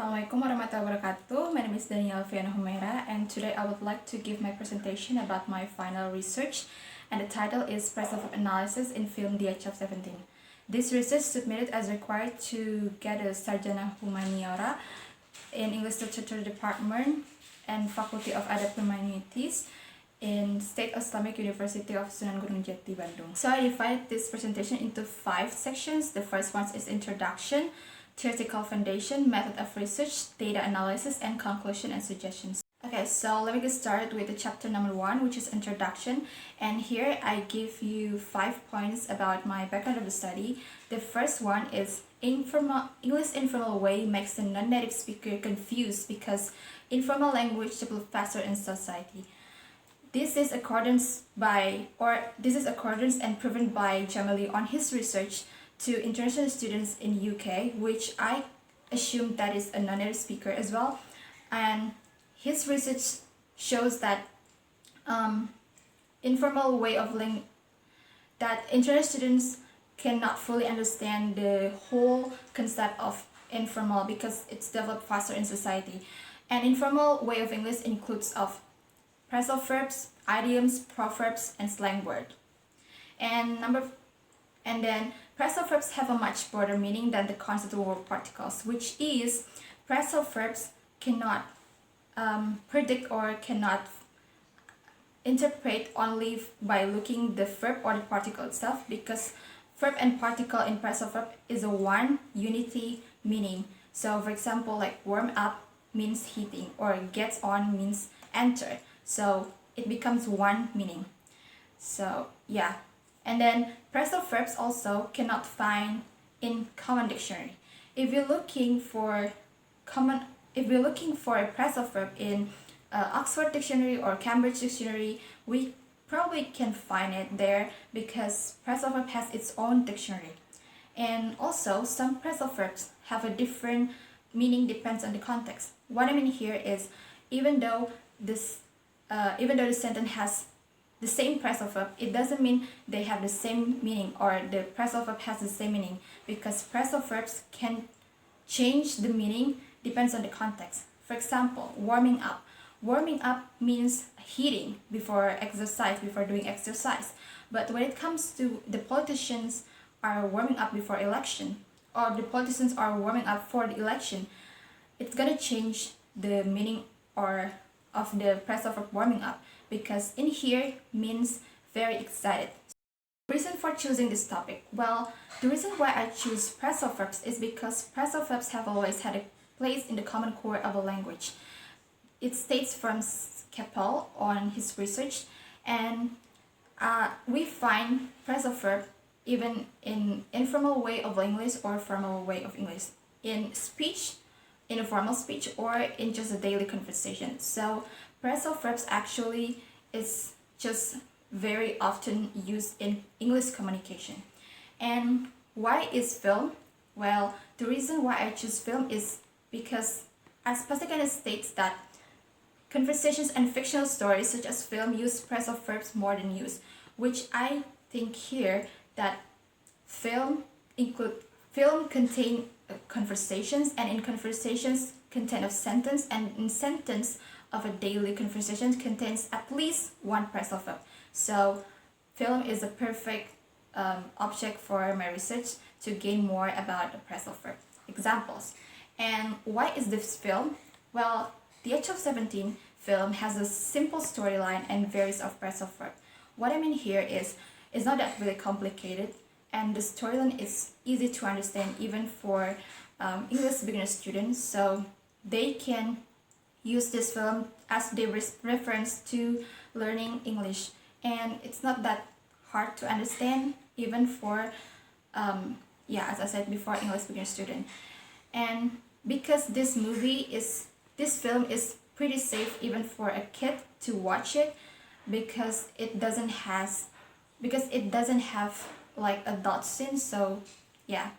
Assalamualaikum warahmatullahi wabarakatuh. My name is Dhania Alviana Humaira, and today I would like to give my presentation about my final research, and the title is Press of Analysis in Film Djati 17. This research submitted as required to get a Sarjana Humaniora in English Literature Department and Faculty of Adab Humanities in State Islamic University of Sunan, Gunung, Djati, Bandung. So I divided this presentation into 5 sections. The first one is Introduction, Theoretical Foundation, Method of Research, Data Analysis, and Conclusion and Suggestions. Okay, so let me get started with the chapter number 1, which is Introduction. And here I give you 5 points about my background of the study. The first one is English informal way makes the non-native speaker confused because informal language develops faster in society. This is accordance and proven by Jamali on his research to international students in UK, which I assume that is a non-native speaker as well. And his research shows that informal way of that international students cannot fully understand the whole concept of informal because it's developed faster in society. An informal way of English includes of phrasal verbs, idioms, proverbs, and slang word. And then phrasal verbs have a much broader meaning than the constitutive verb particles, which is phrasal verbs cannot predict or cannot interpret only by looking the verb or the particle itself, because verb and particle in phrasal verb is a one unity meaning. So for example, like warm up means heating, or gets on means enter. So it becomes one meaning. So yeah. And then phrasal verbs also cannot find in common dictionary. If you're looking for a phrasal verb in Oxford Dictionary or Cambridge Dictionary, we probably can find it there because phrasal verb has its own dictionary. And also some phrasal verbs have a different meaning, depends on the context. What I mean here is even though the sentence has the same phrasal verb, it doesn't mean they have the same meaning or the phrasal verb has the same meaning, because phrasal verbs can change the meaning, depends on the context. For example, warming up. Warming up means heating before doing exercise. But when it comes to the politicians are warming up before election, or the politicians are warming up for the election, it's gonna change the meaning of the phrasal verb warming up, because in here means very excited. The reason for choosing this topic, well, the reason why I choose phrasal verbs is because phrasal verbs have always had a place in the common core of a language. It states from Keppel on his research, and we find phrasal verb even in informal way of English or formal way of English, in speech, in a formal speech, or in just a daily conversation. So phrasal verbs actually is just very often used in English communication. And why is film? Well, the reason why I choose film is because, as Pascal states, that conversations and fictional stories such as film use phrasal verbs more than use, which I think here that film contain conversations, and in conversations contain a sentence, and in sentence of a daily conversation contains at least one phrasal verb. So film is a perfect object for my research to gain more about the phrasal verb. Examples. And why is this film? Well, the Age of 17 film has a simple storyline and varies of phrasal verb. What I mean here is it's not that really complicated, and the storyline is easy to understand even for English beginner students, so they can use this film as their reference to learning English. And it's not that hard to understand even for as I said before, English beginner student. And because this film is pretty safe even for a kid to watch it, because it doesn't have like adult scenes. So yeah.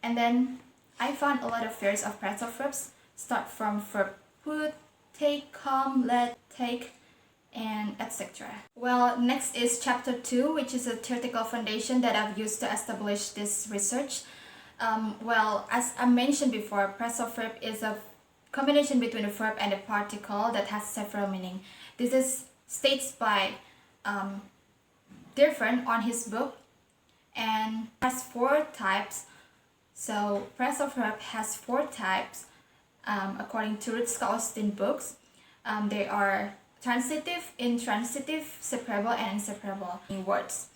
And then I found a lot of variants of phrasal verbs start from verb put, take, come, let, take, and etc. Well, next is chapter 2, which is a theoretical foundation that I've used to establish this research. Well, as I mentioned before, phrasal verb is a combination between a verb and a particle that has several meanings. This is states by different on his book and has 4 types. So phrasal verb has 4 types according to Austin books. They are transitive, intransitive, separable, and inseparable in words.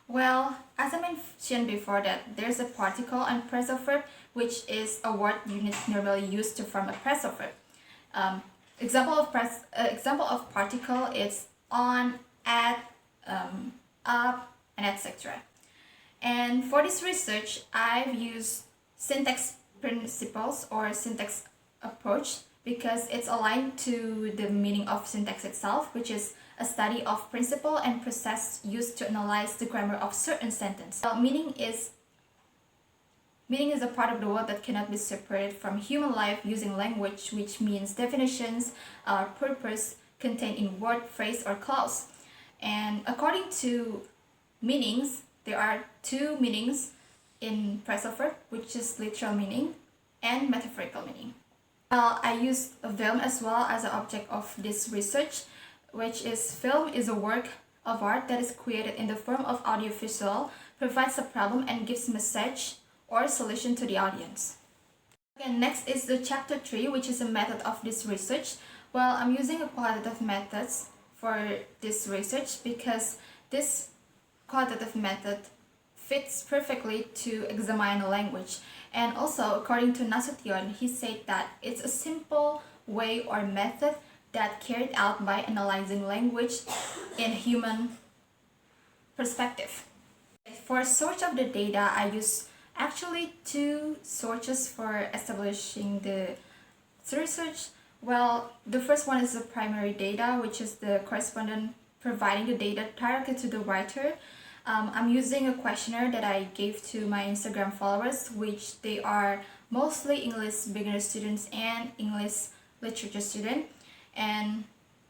Well, as I mentioned before, that there's a particle on phrasal verb, which is a word unit normally used to form a phrasal verb. Example of particle is on, at, up, and etc. And for this research, I've used syntax principles or syntax approach because it's aligned to the meaning of syntax itself, which is a study of principle and process used to analyze the grammar of certain sentence. Well, meaning is a part of the world that cannot be separated from human life using language, which means definitions or purpose contained in word, phrase, or clause. And according to meanings, there are 2 meanings in phrasal verb, which is literal meaning and metaphorical meaning. Well, I used a film as well as an object of this research, which is film is a work of art that is created in the form of audiovisual, provides a problem and gives message or solution to the audience. Okay, next is the chapter 3, which is a method of this research. Well, I'm using a qualitative methods for this research because this qualitative method fits perfectly to examine a language. And also, according to Nasution, he said that it's a simple way or method that carried out by analyzing language in human perspective. For source of the data, I use actually 2 sources for establishing the research. Well, the first one is the primary data, which is the correspondent providing the data directly to the writer. I'm using a questionnaire that I gave to my Instagram followers, which they are mostly English beginner students and English literature students. And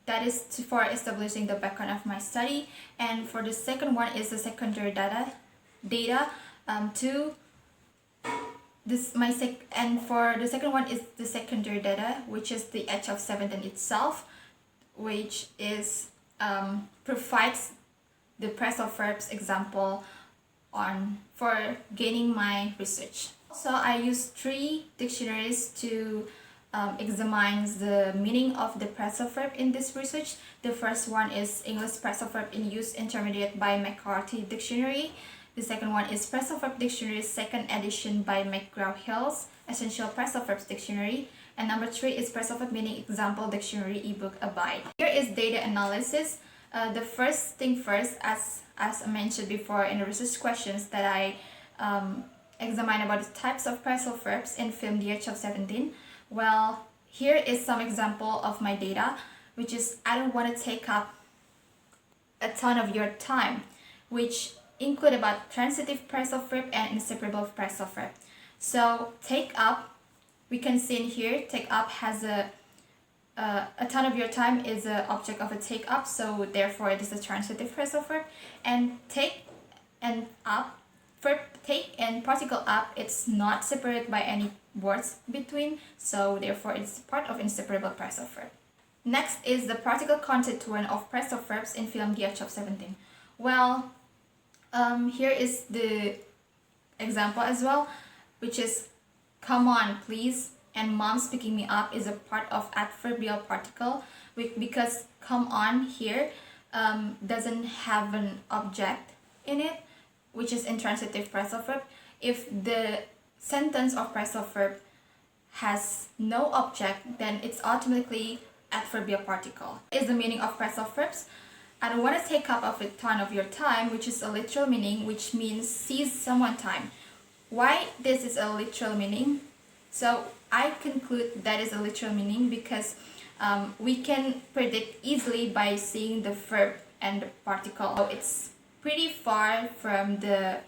that is for establishing the background of my study. And for the second one is the secondary data and for the second one is the secondary data, which is the age of 17 itself, which is provides the phrasal verbs example for gaining my research. Also, I used 3 dictionaries to examine the meaning of the phrasal verb in this research. The first one is English phrasal verb in use intermediate by McCarthy Dictionary. The second one is Phrasal Verb Dictionary, 2nd edition by McGraw-Hill's Essential Phrasal Verbs Dictionary. And number 3 is Phrasal Verb Meaning Example Dictionary ebook Abide. Here is data analysis. The first thing first, as I mentioned before in the research questions that I examined about the types of phrasal verbs in film The Age of 17. Well, here is some example of my data, which is I don't want to take up a ton of your time, which include about transitive phrasal verb and inseparable phrasal verb. So take up, we can see in here, take up has a ton of your time is an object of a take up, so therefore it is a transitive phrasal verb. And take and up, verb take and particle up, it's not separated by any words between, so therefore it's part of inseparable phrasal verb. Next is the particle constituent of phrasal verbs in film The Age of 17. Well, here is the example as well, which is come on please and mom's picking me up is a part of adverbial particle because come on here doesn't have an object in it, which is intransitive phrasal verb. If the sentence of phrasal verb has no object, then it's automatically adverbial particle. Is the meaning of phrasal verbs? I don't want to take up of a ton of your time, which is a literal meaning, which means seize someone time. Why this is a literal meaning? So I conclude that is a literal meaning because we can predict easily by seeing the verb and the particle. So it's pretty far from the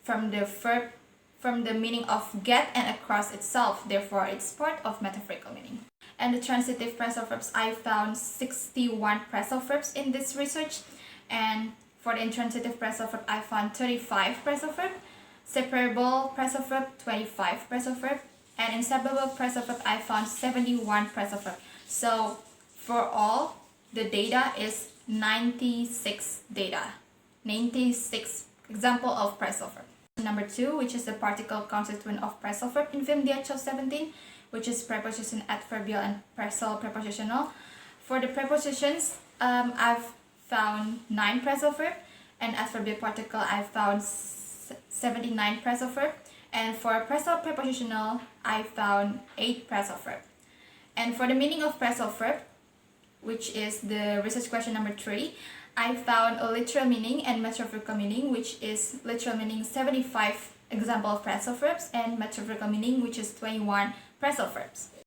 verb, from the meaning of get and across itself. Therefore, it's part of metaphorical meaning. And the transitive phrasal verbs, I found 61 phrasal verbs in this research. And for the intransitive phrasal verb, I found 35 phrasal verb. Separable phrasal verb, 25 phrasal verb. And in suburban phrasal verb, I found 71 phrasal verb. So for all, the data is 96 data. 96 example of phrasal verb. Number 2, which is the particle constituent of phrasal verb in film DHL 17, which is preposition adverbial and phrasal prepositional. For the prepositions, I've found 9 phrasal verb, and adverbial particle I found 79 phrasal verb, and for phrasal prepositional I found 8 phrasal verb. And for the meaning of phrasal verb, which is the research question number 3, I found a literal meaning and metaphorical meaning, which is literal meaning 75 example of phrasal verbs and metaphorical meaning, which is 21 phrasal verbs.